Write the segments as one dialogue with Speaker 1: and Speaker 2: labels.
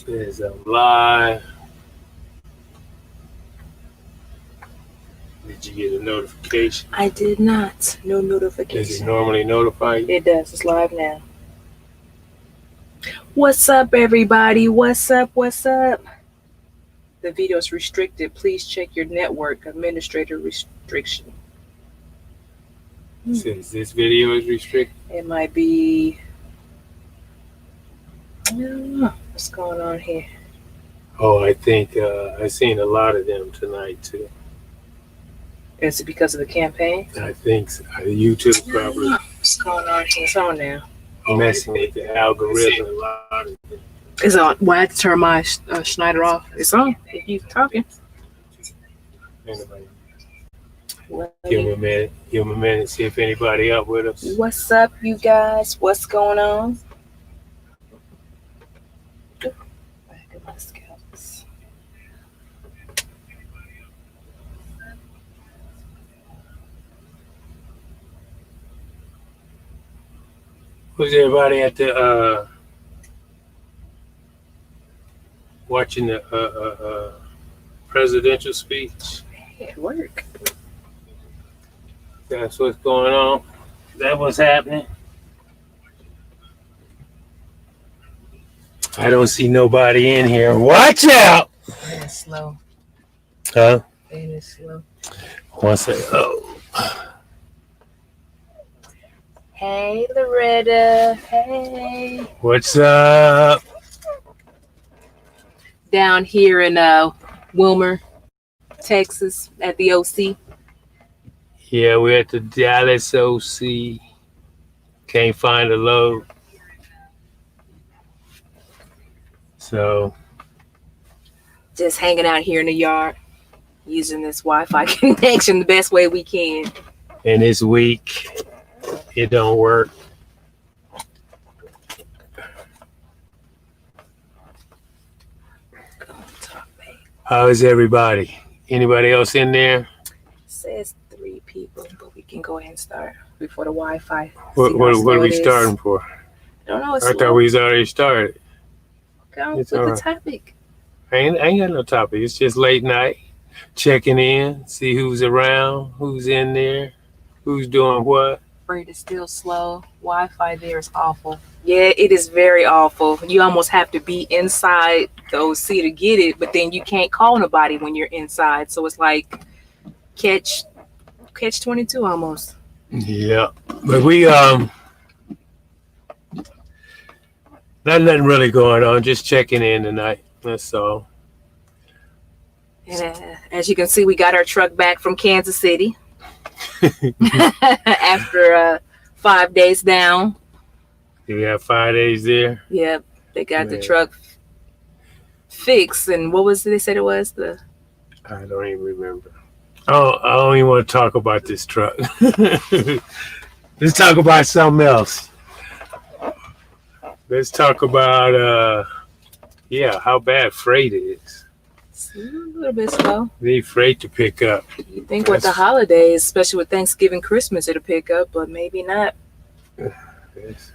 Speaker 1: Says I'm live. Did you get a notification?
Speaker 2: I did not. No
Speaker 1: Does
Speaker 2: notification.
Speaker 1: it normally notify you?
Speaker 2: It does. It's live now. What's up, everybody? What's up? What's up? The video is restricted. Please check your network administrator restriction.
Speaker 1: Since this video is restricted.
Speaker 2: It might be. I don't know what's going on here.
Speaker 1: Oh, I think I've seen a lot of them tonight too.
Speaker 2: Is it because of the campaign?
Speaker 1: I think so. YouTube probably
Speaker 2: What's going on here? It's on now.
Speaker 1: messing with the algorithm a lot of things.
Speaker 2: It's on. Well, I have to turn my Schneider off. It's on. If you talking.
Speaker 1: Anyway, give them a minute. Give them a minute. See if anybody up with us.
Speaker 2: What's up, you guys? What's going on? Back of my scalps.
Speaker 1: Was everybody at the watching the presidential speech?
Speaker 2: At work.
Speaker 1: That's what's going on. That what's happening. I don't see nobody in here. Watch out!
Speaker 2: And it's slow.
Speaker 1: Huh?
Speaker 2: And it's slow.
Speaker 1: One second. Oh.
Speaker 2: Hey, Loretta. Hey.
Speaker 1: What's up?
Speaker 2: Down here in Wilmer, Texas, at the OC.
Speaker 1: Yeah, we're at the Dallas OC. Can't find a load. So
Speaker 2: Just hanging out here in the yard, using this Wi-Fi connection the best way we can.
Speaker 1: and this week it don't work. How is everybody? Anybody else in there?
Speaker 2: It says 3 people, but we can go ahead and start before the Wi-Fi.
Speaker 1: What are we starting for?
Speaker 2: I don't know. It's
Speaker 1: I thought we was already started.
Speaker 2: Go
Speaker 1: It's
Speaker 2: with
Speaker 1: all
Speaker 2: the
Speaker 1: right.
Speaker 2: topic.
Speaker 1: I ain't got no topic. It's just late night, checking in, see who's around, who's in there, who's doing what.
Speaker 2: Afraid it's still slow. Wi-Fi there is awful. Yeah, it is very awful. You almost have to be inside the OC to get it, but then you can't call nobody when you're inside. So it's like catch 22 almost.
Speaker 1: Yeah, but we nothing really going on. Just checking in tonight. That's all.
Speaker 2: And as you can see, we got our truck back from Kansas City after 5 days down.
Speaker 1: We have 5 days there.
Speaker 2: Yep, they got the
Speaker 1: Man.
Speaker 2: truck fixed. And what was it they said it was?
Speaker 1: I don't even remember. Oh, I don't even want to talk about this truck. Let's talk about something else. Let's talk about how bad freight is.
Speaker 2: It's a little bit slow.
Speaker 1: Need freight to pick up.
Speaker 2: You think with the holidays, especially with Thanksgiving, Christmas, it'll pick up, but maybe not.
Speaker 1: Yes.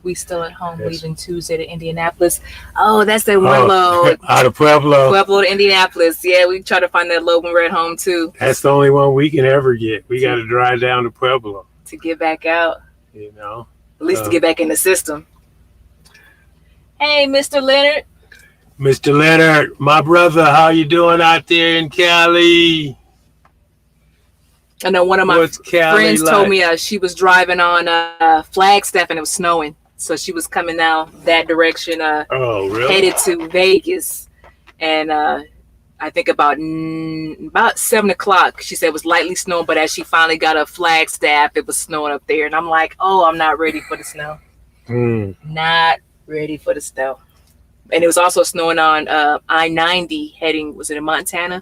Speaker 2: We still at home,
Speaker 1: Yes.
Speaker 2: leaving Tuesday to Indianapolis. Oh, that's that one load.
Speaker 1: Out of Pueblo.
Speaker 2: Pueblo to Indianapolis. Yeah, we try to find that load when we're at home too.
Speaker 1: That's the only one we can ever get. We got to drive down to Pueblo.
Speaker 2: To get back out.
Speaker 1: You know.
Speaker 2: At least to get back in the system. Hey, Mr. Leonard.
Speaker 1: Mr. Leonard, my brother, how you doing out there in Cali?
Speaker 2: I know one of my
Speaker 1: What's Cali
Speaker 2: friends
Speaker 1: like?
Speaker 2: told me she was driving on Flagstaff and it was snowing. So she was coming now that direction,
Speaker 1: Oh, really?
Speaker 2: headed to Vegas. And I think about 7 o'clock, she said it was lightly snowing, but as she finally got a Flagstaff, it was snowing up there. And I'm like, oh, I'm not ready for the snow. Not ready for the snow. And it was also snowing on I-90 heading, was it in Montana?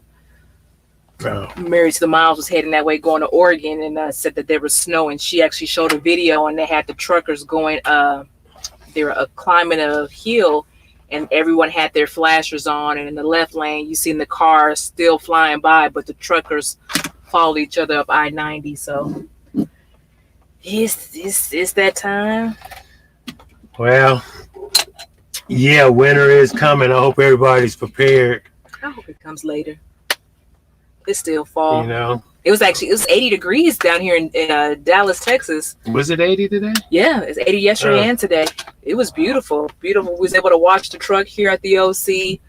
Speaker 1: Oh.
Speaker 2: Married to the Miles was heading that way, going to Oregon, and said that there was snow. And she actually showed a video, and they had the truckers going. They were climbing a hill, and everyone had their flashers on. And in the left lane, you seen the cars still flying by, but the truckers followed each other up I-90. So it's that time.
Speaker 1: Well, Yeah, winter is coming. I hope everybody's prepared.
Speaker 2: I hope it comes later. It's still
Speaker 1: You
Speaker 2: fall.
Speaker 1: know,
Speaker 2: It was 80 degrees down here in Dallas, Texas.
Speaker 1: was it 80 today?
Speaker 2: Yeah, it's 80 yesterday and today. It was beautiful, beautiful. We was able to watch the truck here at the OC,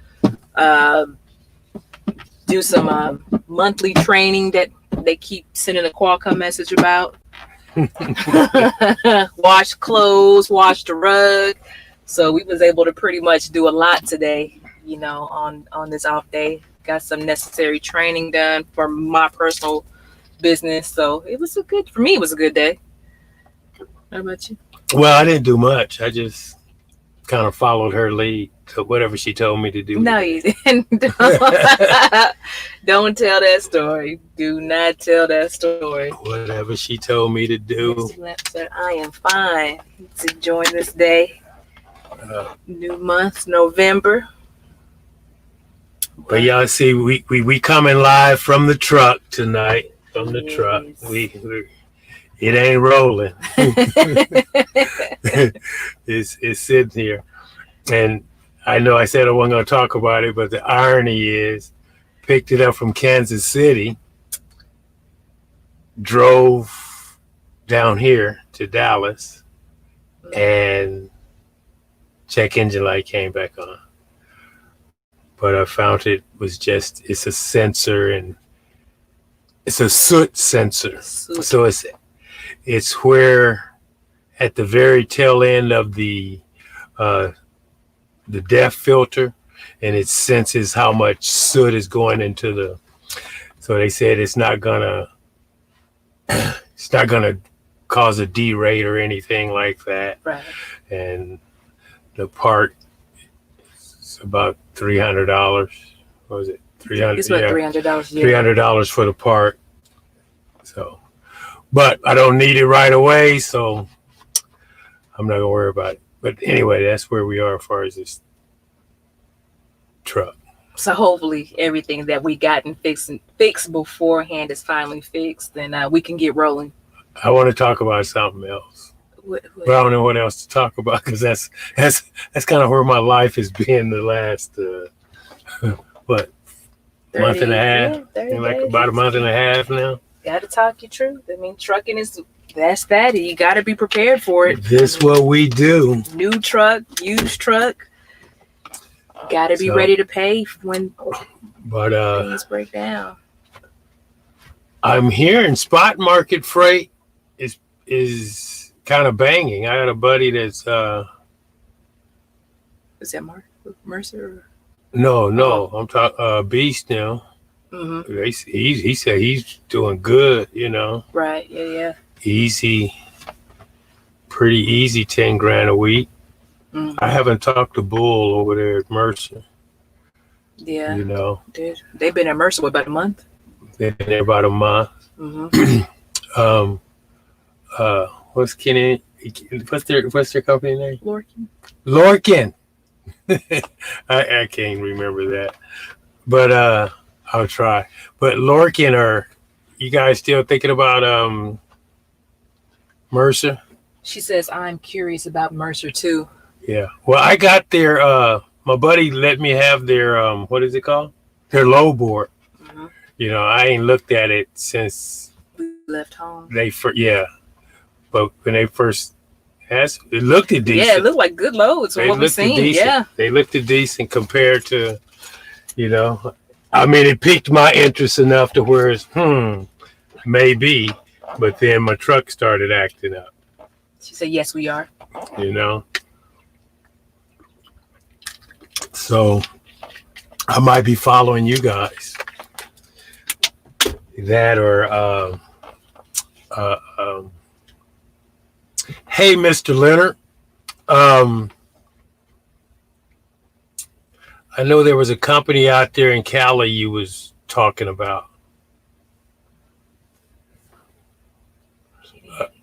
Speaker 2: do some monthly training that they keep sending a Qualcomm message about. Wash clothes, wash the rug. So we was able to pretty much do a lot today, on this off day. Got some necessary training done for my personal business. So it was for me, it was a good day. How about you?
Speaker 1: Well, I didn't do much. I just kind of followed her lead to whatever she told me to do.
Speaker 2: No, you didn't. Don't tell that story. Do not tell that story.
Speaker 1: Whatever she told me to do.
Speaker 2: I am fine. It's enjoying this day. New month, November.
Speaker 1: But y'all see, we coming live from the truck tonight. From the truck, it ain't rolling. It's sitting here, and I know I said I wasn't going to talk about it, but the irony is, picked it up from Kansas City, drove down here to Dallas, and check engine light came back on. But I found it's a sensor, and it's a soot sensor. So it's where at the very tail end of the depth filter, and it senses how much soot is going into so they said it's not gonna cause a derate or anything like that.
Speaker 2: Right.
Speaker 1: And the part is about $300. What was it? $300.
Speaker 2: It's about $300.
Speaker 1: $300 for the part. So, but I don't need it right away, so I'm not gonna worry about it. But anyway, that's where we are as far as this truck.
Speaker 2: So hopefully everything that we gotten fixed beforehand is finally fixed, and we can get rolling.
Speaker 1: I want to talk about something else,
Speaker 2: what?
Speaker 1: But I don't know what else to talk about because that's kind of where my life has been the last month and a half, about a month and a half now.
Speaker 2: Got to talk your truth. I mean, trucking that's that. You got to be prepared for it.
Speaker 1: This is what we do.
Speaker 2: New truck, used truck. Got to be ready to pay when things break down.
Speaker 1: I'm hearing spot market freight is kind of banging. I got a buddy that's
Speaker 2: is that Mercer?
Speaker 1: No, I'm talking Beast now. Mm-hmm. He said he's doing good,
Speaker 2: Right, yeah.
Speaker 1: Easy, pretty easy, 10 grand a week. Mm-hmm. I haven't talked to Bull over there at Mercer.
Speaker 2: Yeah. They've been at Mercer about a month.
Speaker 1: They've been there about a month. Mm-hmm. What's Kenny? What's their company name? Lorcan. I can't remember that, but I'll try. But Lorcan, are you guys still thinking about Mercer?
Speaker 2: She says I'm curious about Mercer too.
Speaker 1: Yeah. Well, I got their my buddy let me have their what is it called? Their low board. Mm-hmm. I ain't looked at it since
Speaker 2: we left home.
Speaker 1: But when they first asked, it looked decent.
Speaker 2: Yeah, it looked like good loads from what we've seen.
Speaker 1: Decent. Yeah, they looked decent compared to, I mean, it piqued my interest enough to where it's maybe, but then my truck started acting up.
Speaker 2: She said, "Yes, we are."
Speaker 1: So I might be following you guys. That or hey, Mr. Leonard. I know there was a company out there in Cali you was talking about.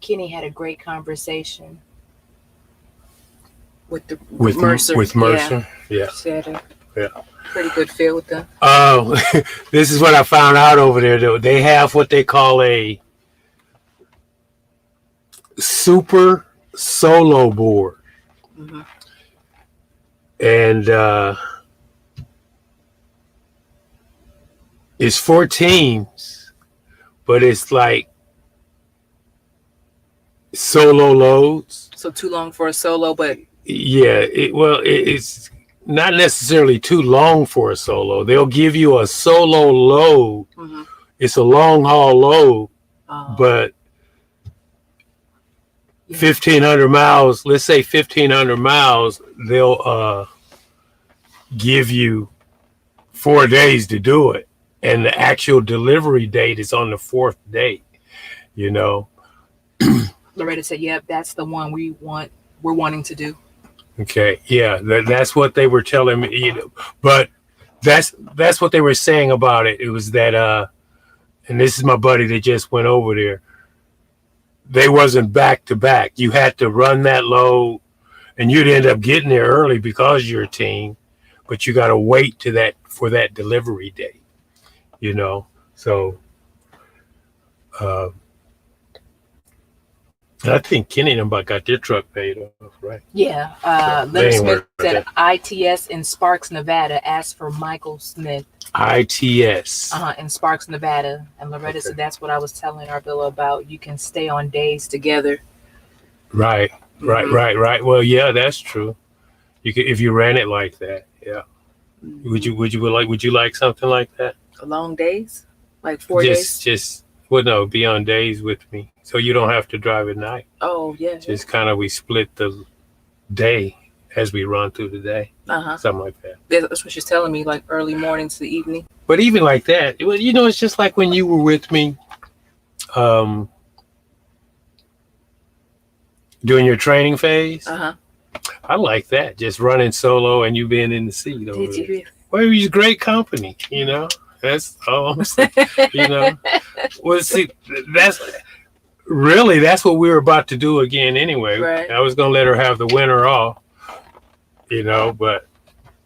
Speaker 2: Kenny had a great conversation with Mercer.
Speaker 1: With Mercer, yeah.
Speaker 2: She had a pretty good feel with them.
Speaker 1: This is what I found out over there. Though they have what they call a super solo board. Mm-hmm. and it's 4 teams, but it's like solo loads.
Speaker 2: So too long for a solo, but
Speaker 1: Yeah, it's not necessarily too long for a solo. They'll give you a solo load.
Speaker 2: mm-hmm.
Speaker 1: It's a long haul load, but 1,500 miles. Let's say 1,500 miles. They'll give you 4 days to do it, and the actual delivery date is on the 4th day. You know.
Speaker 2: Loretta said, "Yep, that's the one we're wanting to do."
Speaker 1: Okay, yeah, that's what they were telling me. You know, but that's what they were saying about it. It was that, and this is my buddy that just went over there. They wasn't back to back. You had to run that load, and you'd end up getting there early because you're a team, but you got to wait for that delivery date. You know, so. I think Kenny and them got their truck paid off, right?
Speaker 2: Yeah. Leonard Smith said ITS in Sparks, Nevada asked for Michael Smith.
Speaker 1: ITS.
Speaker 2: In Sparks, Nevada. And Loretta said that's what I was telling Arvilla about. You can stay on days together.
Speaker 1: Right. Well, yeah, that's true. You could, if you ran it like that. Yeah. Mm-hmm. Would you like something like that?
Speaker 2: Long days? Like 4 days?
Speaker 1: Well, no, be on days with me, so you don't have to drive at night.
Speaker 2: Oh, yeah.
Speaker 1: Just kind of we split the day as we run through the day. Something like that.
Speaker 2: That's what she's telling me, like early morning to the evening.
Speaker 1: But even like that, it's just like when you were with me during your training phase. I like that, just running solo and you being in the seat. Did you really? Well, it was great company, you know. That's all I'm saying, you know. Well, see, that's what we were about to do again anyway.
Speaker 2: Right.
Speaker 1: I was going to let her have the winter off, you know, but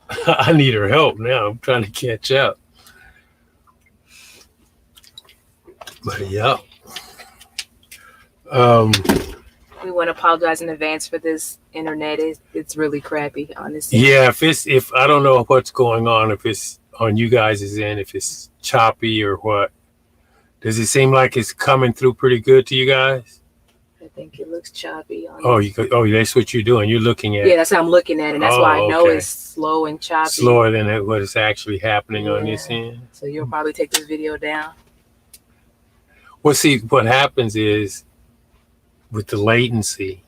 Speaker 1: I need her help now. I'm trying to catch up. But, yeah.
Speaker 2: We want to apologize in advance for this internet. It's really crappy, honestly.
Speaker 1: Yeah, if I don't know what's going on, if it's on you guys' end, if it's choppy or what. Does it seem like it's coming through pretty good to you guys?
Speaker 2: I think it looks choppy.
Speaker 1: That's what you're doing. You're looking at.
Speaker 2: Yeah, that's how I'm looking at it. And that's why I know it's slow and choppy.
Speaker 1: Slower than what is actually happening on this end.
Speaker 2: So you'll probably take this video down.
Speaker 1: Well, see, what happens is with the latency,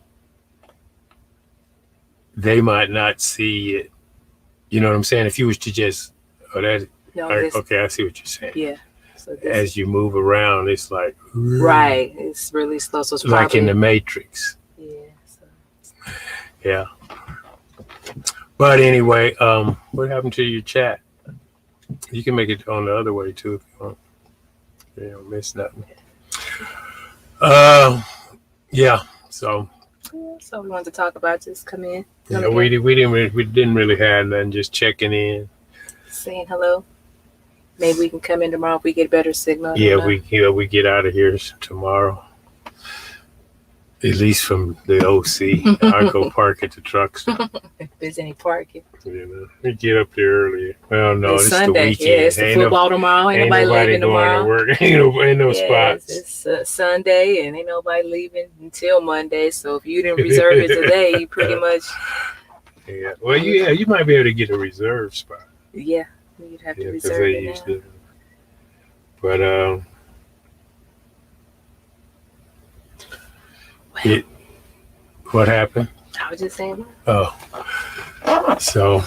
Speaker 1: they might not see it. You know what I'm saying? If you was to just, I see what you're saying.
Speaker 2: Yeah. So
Speaker 1: as you move around, it's like
Speaker 2: right. It's really slow. So it's
Speaker 1: like
Speaker 2: probably,
Speaker 1: in the Matrix.
Speaker 2: Yeah.
Speaker 1: Yeah. But anyway, what happened to your chat? You can make it on the other way too if you want. You don't miss nothing. Yeah. So
Speaker 2: we wanted to talk about just come in.
Speaker 1: Yeah, we didn't really have nothing. Just checking in,
Speaker 2: saying hello. Maybe we can come in tomorrow if we get better signal.
Speaker 1: Yeah, we get out of here tomorrow. At least from the OC. I go park at the truck stop.
Speaker 2: If there's any parking.
Speaker 1: You know, we get up there early. Well, no, it's
Speaker 2: Sunday.
Speaker 1: the weekend.
Speaker 2: Yeah, it's the football tomorrow. Ain't nobody leaving tomorrow.
Speaker 1: To work. Ain't no spots.
Speaker 2: It's Sunday and ain't nobody leaving until Monday. So if you didn't reserve it today, you pretty much.
Speaker 1: Yeah. Well, you might be able to get a reserve spot.
Speaker 2: Yeah. You'd have to reserve it now.
Speaker 1: But what happened?
Speaker 2: I was just saying.
Speaker 1: Oh, so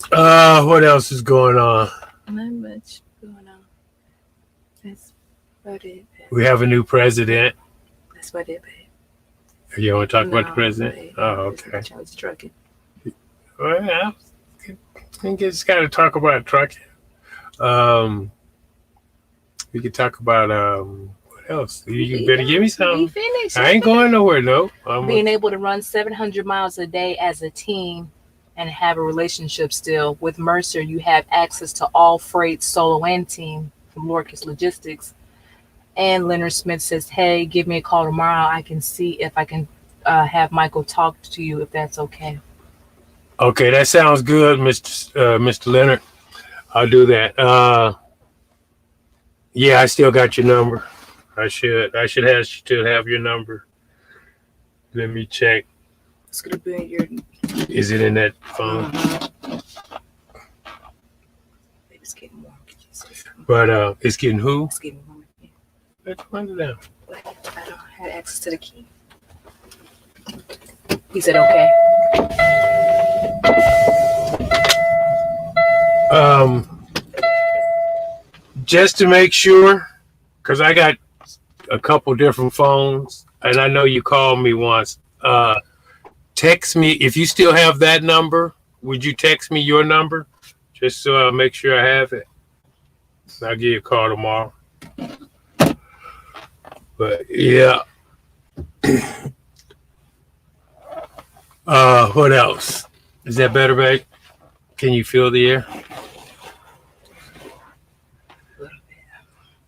Speaker 1: what else is going on?
Speaker 2: Not much going on. That's about it.
Speaker 1: We have a new president.
Speaker 2: That's about it, babe.
Speaker 1: You want to talk about the president?
Speaker 2: Babe.
Speaker 1: Oh, okay.
Speaker 2: I was trucking.
Speaker 1: Well, yeah. I think it's got to talk about trucking. We could talk about what else? You better give me something. I ain't going nowhere, no.
Speaker 2: Being able to run 700 miles a day as a team and have a relationship still. With Mercer, you have access to all freight, solo and team from Lorcas Logistics. And Leonard Smith says, hey, give me a call tomorrow. I can see if I can have Michael talk to you if that's okay.
Speaker 1: Okay, that sounds good, Mr. Leonard. I'll do that. Yeah, I still got your number. I should have your number. Let me check.
Speaker 2: It's gonna be in your.
Speaker 1: Is it in that phone?
Speaker 2: It's getting warm.
Speaker 1: But it's getting who?
Speaker 2: It's getting warm again.
Speaker 1: Let's find it out.
Speaker 2: But I don't have access to the key. He said okay.
Speaker 1: Just to make sure, because I got a couple different phones, and I know you called me once. Text me if you still have that number. Would you text me your number, just so I make sure I have it? I'll give you a call tomorrow. But yeah. What else? Is that better, babe? Can you feel the air?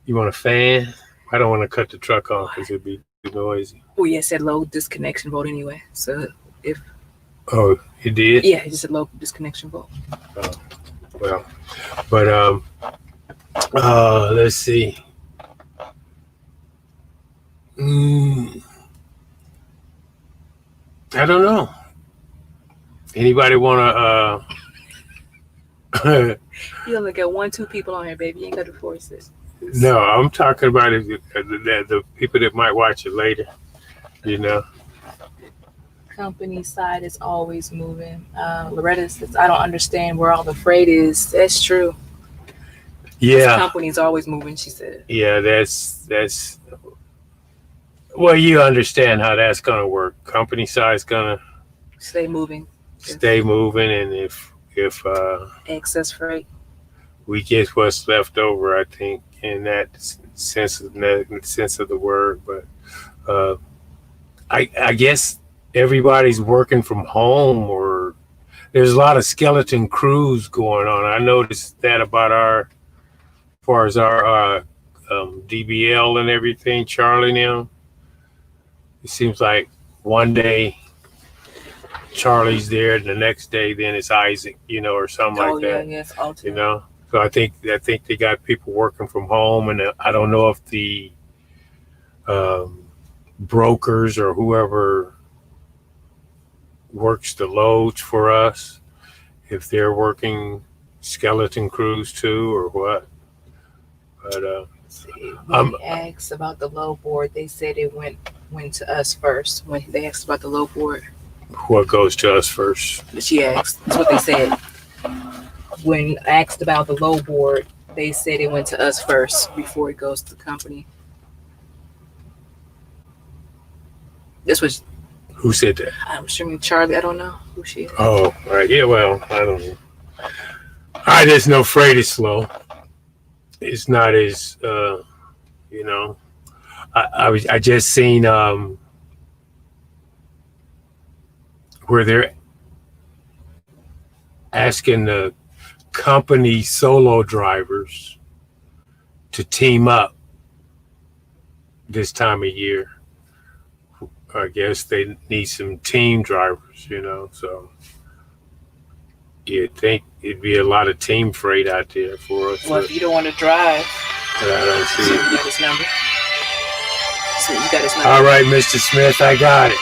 Speaker 1: You want a fan? I don't want to cut the truck off because it'd be too noisy.
Speaker 2: Oh yeah, it said low disconnection vote anyway. So if
Speaker 1: Oh, it did?
Speaker 2: yeah, it just said low disconnection vote.
Speaker 1: Well, but let's see. I don't know. Anybody want to?
Speaker 2: You only got 1-2 people on here, baby. You ain't got to force this.
Speaker 1: No, I'm talking about the people that might watch it later. You know.
Speaker 2: Company side is always moving. Loretta says, I don't understand where all the freight is. That's true.
Speaker 1: Yeah.
Speaker 2: Company's always moving, she said.
Speaker 1: Yeah, that's. Well, you understand how that's gonna work. Company side's gonna
Speaker 2: stay moving,
Speaker 1: and if
Speaker 2: excess freight,
Speaker 1: we get what's left over, I think, in that sense of the word. But I guess everybody's working from home, or there's a lot of skeleton crews going on. I noticed that about as far as our DBL and everything, Charlie now. It seems like one day Charlie's there, and the next day then it's Isaac, or something like that.
Speaker 2: Yes, alternate.
Speaker 1: You know, so I think they got people working from home, and I don't know if the brokers or whoever works the loads for us, if they're working skeleton crews too or what. But
Speaker 2: when they asked about the low board, they said it went to us first. When they asked about the low board,
Speaker 1: what goes to us first?
Speaker 2: She asked. That's what they said. When asked about the low board, they said it went to us first before it goes to the company. This was.
Speaker 1: Who said that?
Speaker 2: I'm assuming Charlie. I don't know who she is.
Speaker 1: Oh, right. Yeah. Well, I don't know. I just know freight is slow. It's not as I just seen where they're asking the company solo drivers to team up this time of year. I guess they need some team drivers, so you'd think it'd be a lot of team freight out there for us.
Speaker 2: Well, if you don't want to drive,
Speaker 1: but I don't see
Speaker 2: so
Speaker 1: it.
Speaker 2: You got his number. So you got his number.
Speaker 1: All right, Mr. Smith, I got it.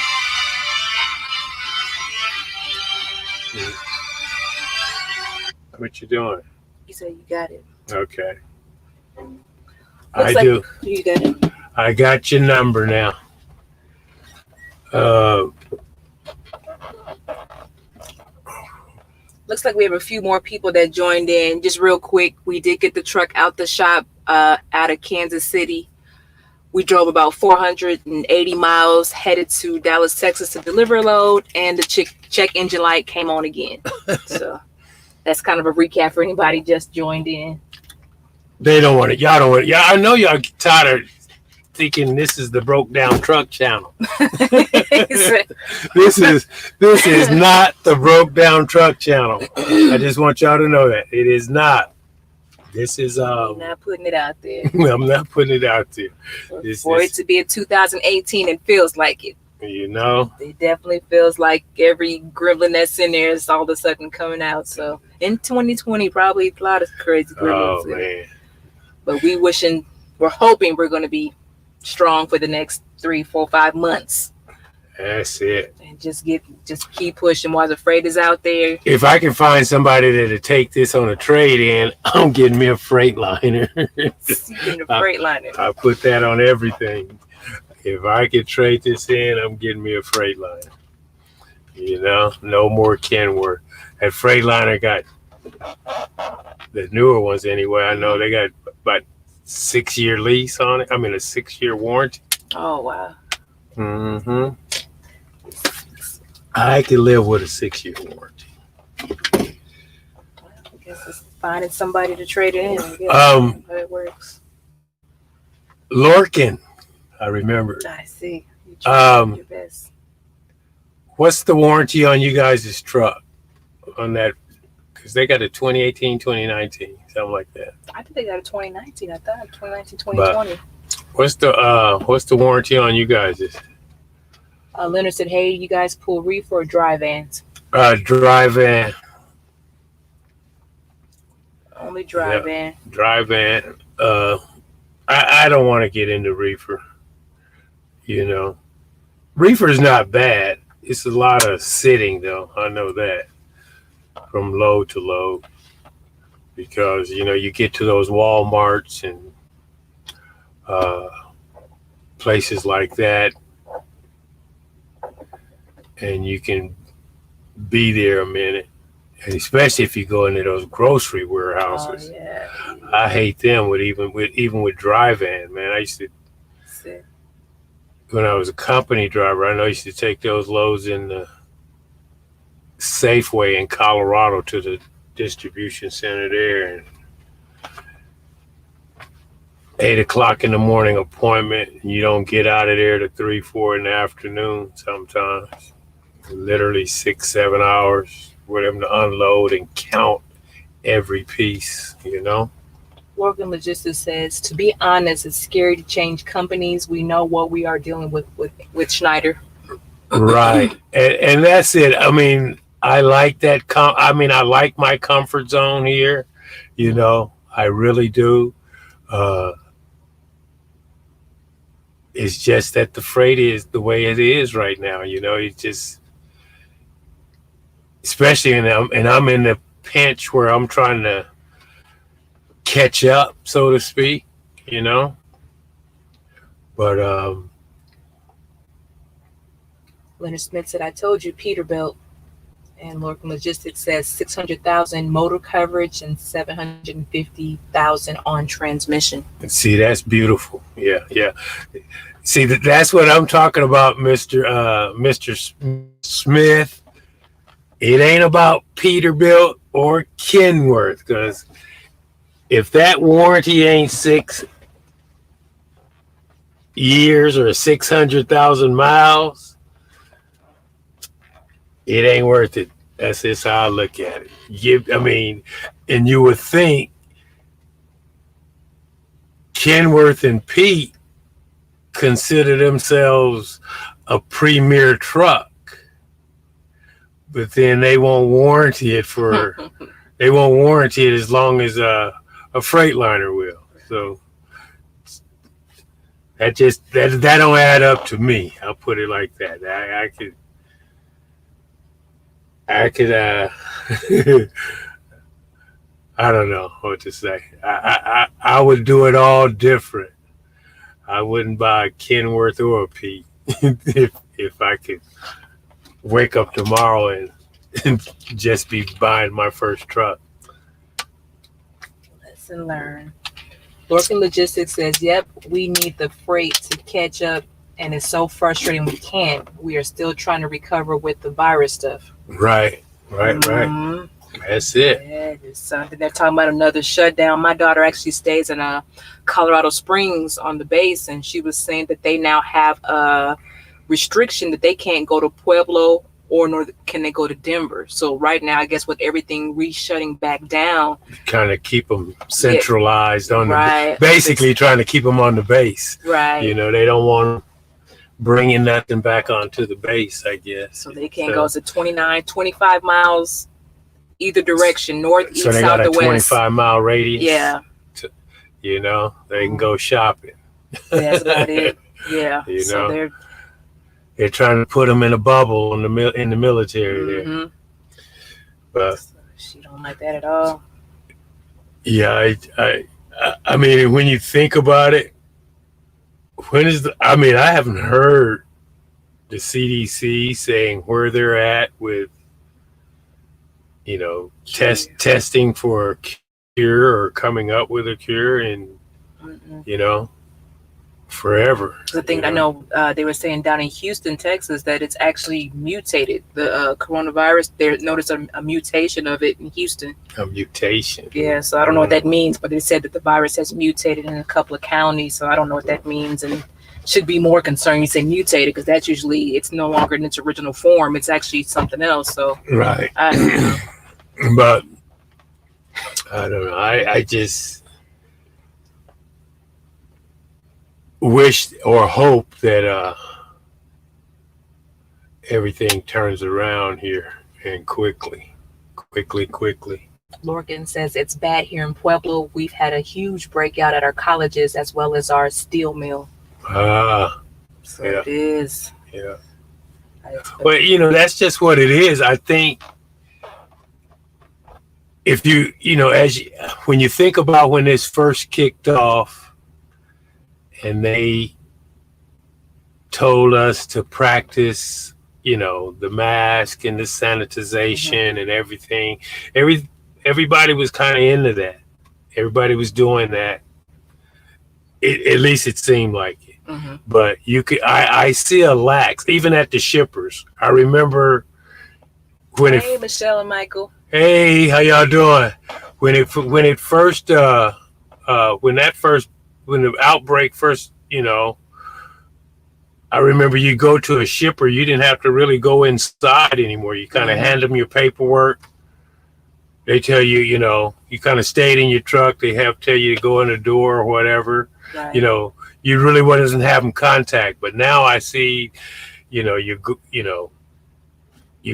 Speaker 1: What you doing?
Speaker 2: You said you got it.
Speaker 1: Okay.
Speaker 2: Looks
Speaker 1: I do.
Speaker 2: You got it.
Speaker 1: I got your number now.
Speaker 2: Looks like we have a few more people that joined in. Just real quick, we did get the truck out the shop out of Kansas City. We drove about 480 miles, headed to Dallas, Texas to deliver a load, and the check engine light came on again. So that's kind of a recap for anybody just joined in.
Speaker 1: They don't want it. Y'all don't want it. Yeah, I know y'all tired of thinking this is the broke down truck channel. This is not the broke down truck channel. I just want y'all to know that it is not. This is
Speaker 2: I'm not putting it out there.
Speaker 1: I'm not putting it out there.
Speaker 2: For it to be a 2018, it feels like it.
Speaker 1: You know?
Speaker 2: It definitely feels like every gremlin that's in there is all of a sudden coming out. So in 2020, probably a lot of crazy gremlins.
Speaker 1: Oh man.
Speaker 2: But we're hoping we're going to be strong for the next 3, 4, 5 months.
Speaker 1: That's it.
Speaker 2: And just keep pushing while the freight is out there.
Speaker 1: If I can find somebody that'll take this on a trade in, I'm getting me a Freightliner.
Speaker 2: In the Freightliner.
Speaker 1: I put that on everything. If I could trade this in, I'm getting me a Freightliner. You know, no more Kenworth. That Freightliner got the newer ones anyway. I know they got about 6-year lease on it. I mean, a 6-year warranty.
Speaker 2: Oh wow.
Speaker 1: Mm-hmm. I could live with a 6-year warranty.
Speaker 2: I guess it's finding somebody to trade it in. I guess.
Speaker 1: How
Speaker 2: it works.
Speaker 1: Lorcan, I remember.
Speaker 2: I see. You try your best.
Speaker 1: What's the warranty on you guys' truck on that? Because they got a 2018, 2019, something like that.
Speaker 2: I think they got a 2019. I thought 2019, 2020.
Speaker 1: What's the warranty on you guys'?
Speaker 2: Leonard said, "Hey, you guys pull reefer or dry vans?"
Speaker 1: Dry van.
Speaker 2: Only dry van.
Speaker 1: Dry van. I don't want to get into reefer. You know, reefer's not bad. It's a lot of sitting though. I know that from load to load because you get to those Walmarts and places like that, and you can be there a minute. And especially if you go into those grocery warehouses.
Speaker 2: Oh, yeah.
Speaker 1: I hate them even with dry van, man. I used to when I was a company driver, I know I used to take those loads in the Safeway in Colorado to the distribution center there, and 8 o'clock in the morning appointment, and you don't get out of there to 3, 4 in the afternoon sometimes. Literally 6, 7 hours for them to unload and count every piece,
Speaker 2: Morgan Logistics says, to be honest, it's scary to change companies. We know what we are dealing with Schneider.
Speaker 1: Right. And that's it. I mean, I like that. I like my comfort zone here. I really do. It's just that the freight is the way it is right now. It's just, especially, and I'm in the pinch where I'm trying to catch up, so to speak, But
Speaker 2: Leonard Smith said, I told you Peterbilt. And Lorcan Logistics says 600,000 motor coverage and 750,000 on transmission.
Speaker 1: See, that's beautiful. Yeah. See, that's what I'm talking about, Mr. Smith. It ain't about Peterbilt or Kenworth, because if that warranty ain't 6 years or 600,000 miles, it ain't worth it. That's just how I look at it. And you would think Kenworth and Pete consider themselves a premier truck, but then they won't warranty it as long as a Freightliner will. So that don't add up to me. I'll put it like that. I could I don't know what to say. I would do it all different. I wouldn't buy a Kenworth or a Pete if I could wake up tomorrow and just be buying my first truck.
Speaker 2: Lesson learned. Lorcan Logistics says, yep, we need the freight to catch up, and it's so frustrating we can't. We are still trying to recover with the virus stuff.
Speaker 1: Right. That's it.
Speaker 2: Yeah, it's something. They're talking about another shutdown. My daughter actually stays in Colorado Springs on the base, and she was saying that they now have a restriction that they can't go to Pueblo nor can they go to Denver. So right now, I guess with everything shutting back down,
Speaker 1: kind of keep them centralized on
Speaker 2: right.
Speaker 1: Basically trying to keep them on the base.
Speaker 2: Right.
Speaker 1: They don't want bringing nothing back onto the base, I guess.
Speaker 2: So they can't go to 29, 25 miles either direction, north,
Speaker 1: So
Speaker 2: east,
Speaker 1: they got
Speaker 2: south,
Speaker 1: a
Speaker 2: or west.
Speaker 1: 25-mile radius.
Speaker 2: Yeah.
Speaker 1: You know, they can go shopping.
Speaker 2: That's about it. Yeah.
Speaker 1: You
Speaker 2: So
Speaker 1: know, they're trying to put them in a bubble in the military there. But
Speaker 2: she don't like that at all.
Speaker 1: yeah, I mean, when you think about it, I mean, I haven't heard the CDC saying where they're at with, you know, testing for a cure or coming up with a cure, and you know, forever.
Speaker 2: The thing I know, they were saying down in Houston, Texas, that it's actually mutated. The coronavirus, they noticed a mutation of it in Houston.
Speaker 1: A mutation.
Speaker 2: Yeah, so I don't know what that means, but they said that the virus has mutated in a couple of counties, so I don't know what that means, and should be more concerned you say mutated, because that's usually, it's no longer in its original form. It's actually something else. So
Speaker 1: right.
Speaker 2: I don't know.
Speaker 1: But I don't know. I just wish or hope that everything turns around here and quickly.
Speaker 2: Lorcan says it's bad here in Pueblo. We've had a huge breakout at our colleges as well as our steel mill. So yeah. It is.
Speaker 1: Yeah. Well, you know, that's just what it is. I think if you know, when you think about when this first kicked off and they told us to practice, you know, the mask and the sanitization and everything, everybody was kind of into that. Everybody was doing that. At least it seemed like it. But I see a lax even at the shippers. I remember when
Speaker 2: Michelle and Michael.
Speaker 1: Hey, how y'all doing? When the outbreak first, you know, I remember you go to a shipper, you didn't have to really go inside anymore. You kind of hand them your paperwork. They tell you, you know, you kind of stayed in your truck. They tell you to go in the door or whatever. Right. You know, you really wasn't having contact. But now I see, you know, you're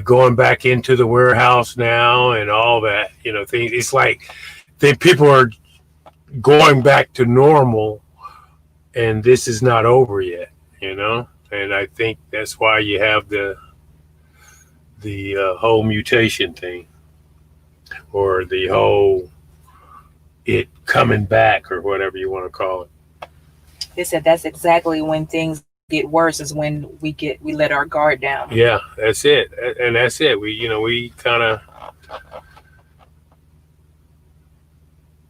Speaker 1: going back into the warehouse now and all that, you know, things. It's like people are going back to normal, and this is not over yet, you know. And I think that's why you have the whole mutation thing, or the whole it coming back, or whatever you want to call it.
Speaker 2: They said that's exactly when things get worse, is when we let our guard down.
Speaker 1: Yeah, that's it. And that's it. We kind of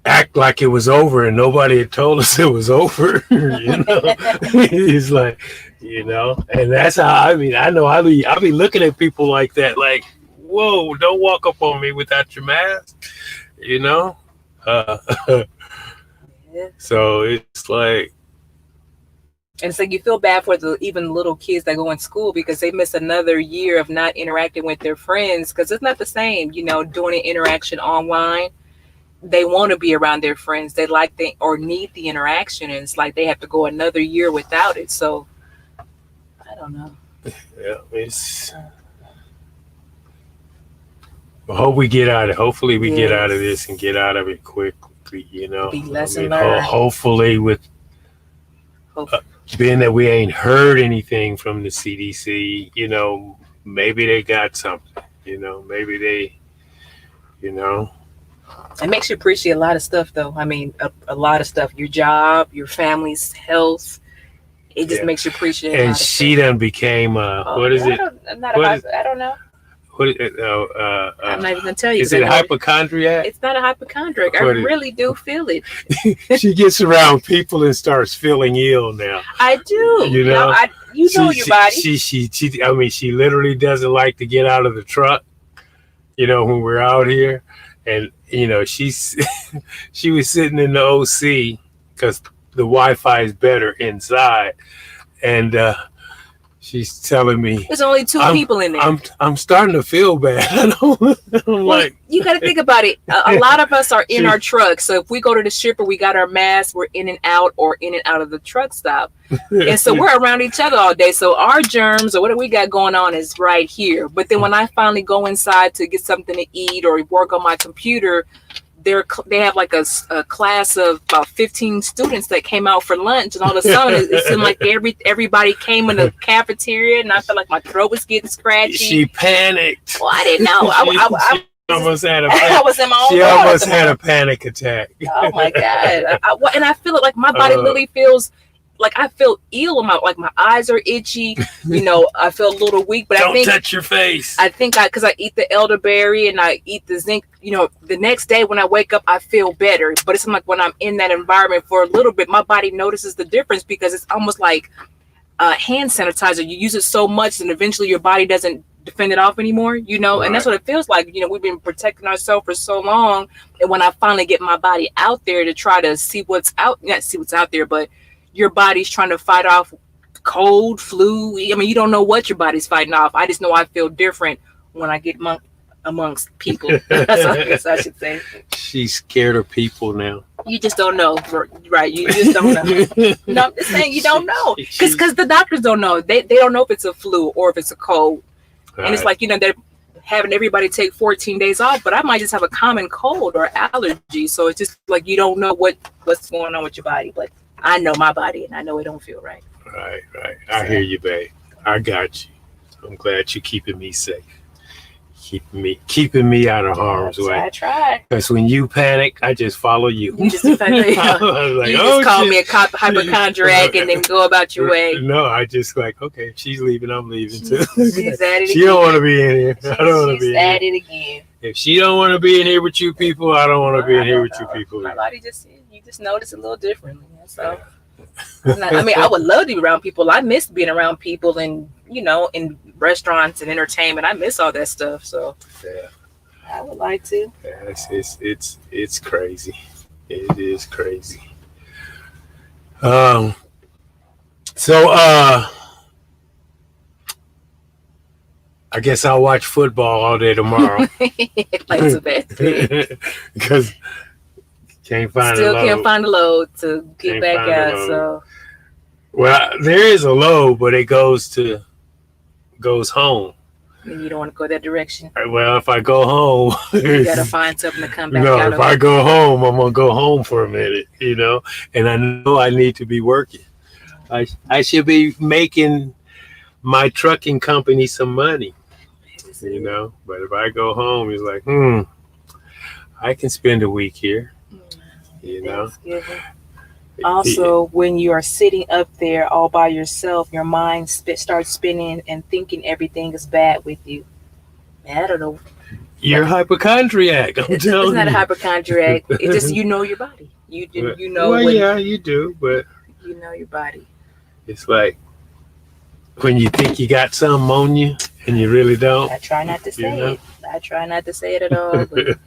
Speaker 1: act like it was over, and nobody had told us it was over. You know, it's like, you know, and that's how, I mean, I know I'll be looking at people like that, like, whoa, don't walk up on me without your mask, you know. So it's like,
Speaker 2: and it's like you feel bad for the even little kids that go in school, because they miss another year of not interacting with their friends, because it's not the same, you know, doing an interaction online. They want to be around their friends. They like or need the interaction, and it's like they have to go another year without it. So I don't know.
Speaker 1: Yeah, I hope we get out of. Hopefully, we get out of this and get out of it quickly. You know,
Speaker 2: be lesson learned.
Speaker 1: Hopefully, with being that we ain't heard anything from the CDC, you know, maybe they got something. You know, maybe they, you know.
Speaker 2: It makes you appreciate a lot of stuff, though. I mean, a lot of stuff. Your job, your family's health. It just makes you appreciate.
Speaker 1: And she done became what is it?
Speaker 2: I don't know.
Speaker 1: What is
Speaker 2: I'm not even gonna tell you.
Speaker 1: Is it hypochondriac?
Speaker 2: It's not a hypochondriac. I really do feel it.
Speaker 1: She gets around people and starts feeling ill now.
Speaker 2: I do.
Speaker 1: You know,
Speaker 2: your body.
Speaker 1: I mean, she literally doesn't like to get out of the truck. You know, when we're out here, and you know, she was sitting in the OC because the Wi-Fi is better inside, and She's telling me
Speaker 2: There's only two people in there.
Speaker 1: I'm starting to feel bad. I'm like,
Speaker 2: you got to think about it. A lot of us are in our truck. So if we go to the shipper, we got our masks, we're in and out of the truck stop. And so we're around each other all day. So our germs or whatever we got going on is right here. But then when I finally go inside to get something to eat or work on my computer, they have like a class of about 15 students that came out for lunch, and all of a sudden it seemed like everybody came in the cafeteria, and I felt like my throat was getting scratchy.
Speaker 1: She panicked.
Speaker 2: Well, I didn't know. I
Speaker 1: almost had
Speaker 2: I was in my own.
Speaker 1: She almost had a panic attack.
Speaker 2: Oh my God! And I feel it like my body literally feels like I feel ill. My eyes are itchy. I feel a little weak. But
Speaker 1: don't
Speaker 2: I think
Speaker 1: touch your face.
Speaker 2: I think because I eat the elderberry and I eat the zinc. The next day when I wake up, I feel better. But it's like when I'm in that environment for a little bit, my body notices the difference because it's almost like hand sanitizer. You use it so much, and eventually your body doesn't defend it off anymore.
Speaker 1: Right.
Speaker 2: And that's what it feels like. We've been protecting ourselves for so long, and when I finally get my body out there to try to see what's out there, but your body's trying to fight off cold, flu. I mean, you don't know what your body's fighting off. I just know I feel different when I get amongst people. That's what I guess I should say.
Speaker 1: She's scared of people now.
Speaker 2: You just don't know, right? You just don't know. No, I'm just saying you don't know. Because the doctors don't know. They don't know if it's a flu or if it's a cold.
Speaker 1: Right.
Speaker 2: And it's like, they're having everybody take 14 days off, but I might just have a common cold or allergy. So it's just like you don't know what's going on with your body. But I know my body, and I know it don't feel right.
Speaker 1: Right. I hear you, babe. I got you. I'm glad you're keeping me safe. Keeping me out of harm's way.
Speaker 2: I try.
Speaker 1: Because when you panic, I just follow you.
Speaker 2: You just call me a hypochondriac and then go about your way.
Speaker 1: No, I just like, okay, if she's leaving, I'm leaving too.
Speaker 2: She's at it
Speaker 1: she
Speaker 2: again.
Speaker 1: don't want to be in here. I don't want to be in here.
Speaker 2: She's at it again.
Speaker 1: If she don't want to be in here with you people, I don't want to be in here with you people.
Speaker 2: My body you just notice a little differently. So, I would love to be around people. I miss being around people and, in restaurants and entertainment. I miss all that stuff. So,
Speaker 1: yeah,
Speaker 2: I would like to.
Speaker 1: Yeah, it's crazy. It is crazy. So, I guess I'll watch football all day tomorrow.
Speaker 2: That's a bad thing.
Speaker 1: Because can't find
Speaker 2: the load to get back out. So,
Speaker 1: well, there is a load, but it goes home.
Speaker 2: And you don't want to go that direction.
Speaker 1: Well, if I go home,
Speaker 2: you gotta find something to come back out.
Speaker 1: If I go home, I'm gonna go home for a minute, and I know I need to be working. I should be making my trucking company some money, But if I go home, it's like, I can spend a week here.
Speaker 2: Also, when you are sitting up there all by yourself, your mind starts spinning and thinking everything is bad with you. I don't know.
Speaker 1: You're a hypochondriac. I'm telling you.
Speaker 2: It's not a hypochondriac. It's just you know your body. You know.
Speaker 1: Well, yeah, you do, but
Speaker 2: you know your body.
Speaker 1: It's like when you think you got something on you and you really don't.
Speaker 2: I try not to say it. I try not to say it at all. But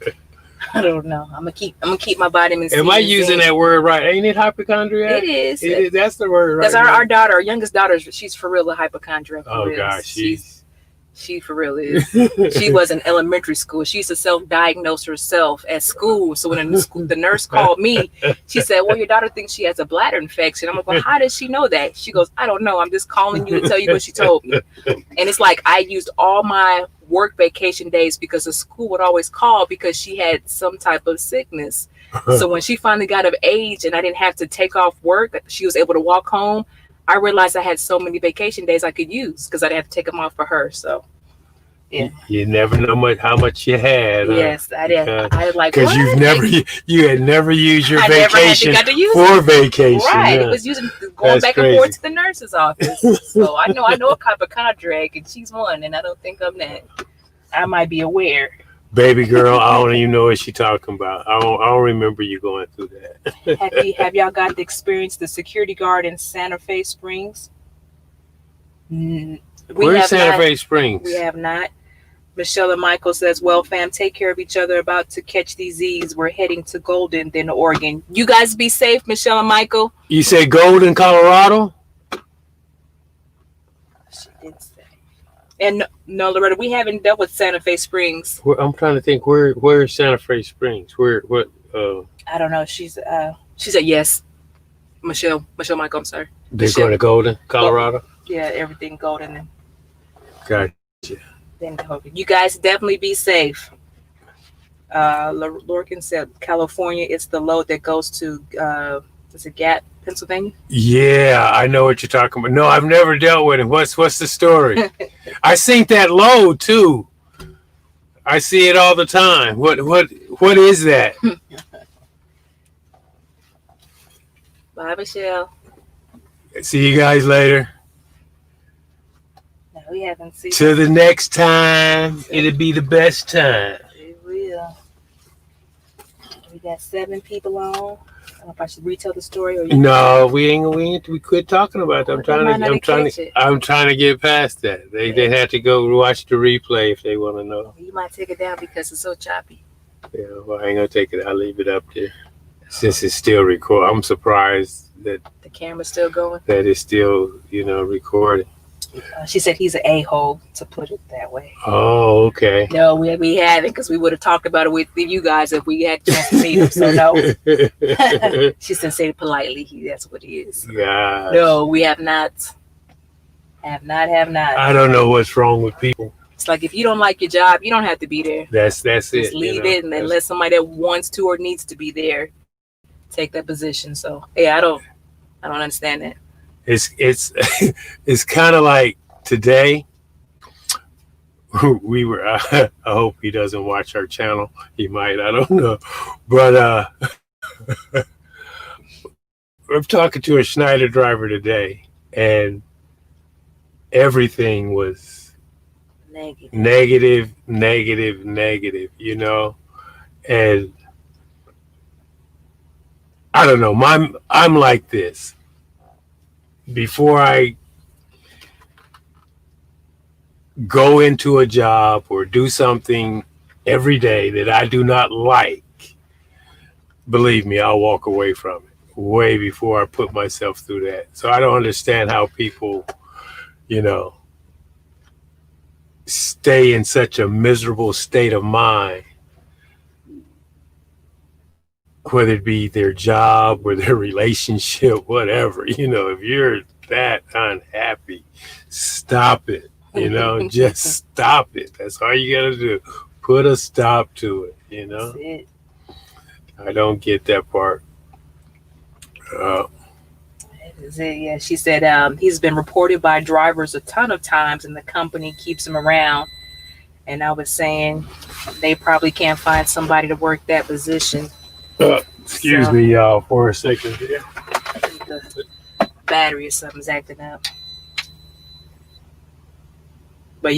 Speaker 2: I don't know. I'm gonna keep my vitamins.
Speaker 1: Am I using that word right? Ain't it hypochondriac?
Speaker 2: It is.
Speaker 1: That's the word, right?
Speaker 2: Because our daughter, our youngest daughter, she's for real a hypochondriac.
Speaker 1: Oh gosh,
Speaker 2: she for real is. She was in elementary school. She used to self-diagnose herself at school. So when the nurse called me, she said, "Well, your daughter thinks she has a bladder infection." I'm like, "Well, how does she know that?" She goes, "I don't know. I'm just calling you to tell you what she told me." And it's like I used all my work vacation days because the school would always call because she had some type of sickness. So when she finally got of age and I didn't have to take off work, she was able to walk home. I realized I had so many vacation days I could use because I didn't have to take them off for her. So, yeah.
Speaker 1: You never know how much you had.
Speaker 2: Yes, I did. I like
Speaker 1: because you had never used your vacation for vacation.
Speaker 2: Right,
Speaker 1: yeah.
Speaker 2: It was going back and forth to the nurse's office. So I know a hypochondriac, and she's one, and I don't think I'm that. I might be aware.
Speaker 1: Baby girl, I don't even know what she's talking about. I don't remember you going through that.
Speaker 2: Have y'all got to experience the security guard in Santa Fe Springs?
Speaker 1: Where's Santa Fe Springs?
Speaker 2: We have not. Michelle and Michael says, "Well, fam, take care of each other. About to catch these Z's. We're heading to Golden, then to Oregon. You guys be safe, Michelle and Michael."
Speaker 1: You say Golden, Colorado?
Speaker 2: She did say. And no, Loretta, we haven't dealt with Santa Fe Springs.
Speaker 1: I'm trying to think where is Santa Fe Springs? What?
Speaker 2: I don't know. She said yes. Michelle Michael, I'm sorry.
Speaker 1: They're
Speaker 2: Michelle.
Speaker 1: going to Golden, Colorado.
Speaker 2: Yeah, everything golden.
Speaker 1: Gotcha.
Speaker 2: Then you guys definitely be safe. Lorcan said California, it's the load that goes to is it Gap, Pennsylvania?
Speaker 1: Yeah, I know what you're talking about. No, I've never dealt with it. What's the story? I seen that load too. I see it all the time. What is that?
Speaker 2: Bye, Michelle.
Speaker 1: See you guys later.
Speaker 2: No, we haven't seen.
Speaker 1: Till the next time, it'll be the best time.
Speaker 2: It will. We got 7 people on. I don't know if I should retell the story or you.
Speaker 1: No, we quit talking about that. I'm trying to get past that. They had to go watch the replay if they want to know.
Speaker 2: You might take it down because it's so choppy.
Speaker 1: Yeah, well, I ain't gonna take it. I'll leave it up there since it's still recording. I'm surprised that
Speaker 2: the camera's still going.
Speaker 1: That it's still recording.
Speaker 2: She said he's an a-hole, to put it that way.
Speaker 1: Oh, okay.
Speaker 2: No, we haven't, because we would have talked about it with you guys if we had a chance to meet him. So no. She said, say it politely. That's what he is.
Speaker 1: Yeah.
Speaker 2: No, we have not. Have not.
Speaker 1: I don't know what's wrong with people.
Speaker 2: It's like if you don't like your job, you don't have to be there.
Speaker 1: That's
Speaker 2: Just
Speaker 1: it.
Speaker 2: leave it, and then let somebody that wants to or needs to be there take that position. So yeah, I don't understand that. It's
Speaker 1: kind of like today. We were. I hope he doesn't watch our channel. He might. I don't know. But I'm talking to a Schneider driver today, and everything was negative. And I don't know. I'm like this. Before I go into a job or do something every day that I do not like, believe me, I'll walk away from it way before I put myself through that. So I don't understand how people, stay in such a miserable state of mind, whether it be their job or their relationship, whatever. If you're that unhappy, stop it. Just stop it. That's all you gotta do. Put a stop to it.
Speaker 2: That's it.
Speaker 1: I don't get that part.
Speaker 2: That is it. Yeah, she said he's been reported by drivers a ton of times, and the company keeps him around. And I was saying they probably can't find somebody to work that position.
Speaker 1: Excuse me, y'all, for a second here.
Speaker 2: The battery or something's acting up. But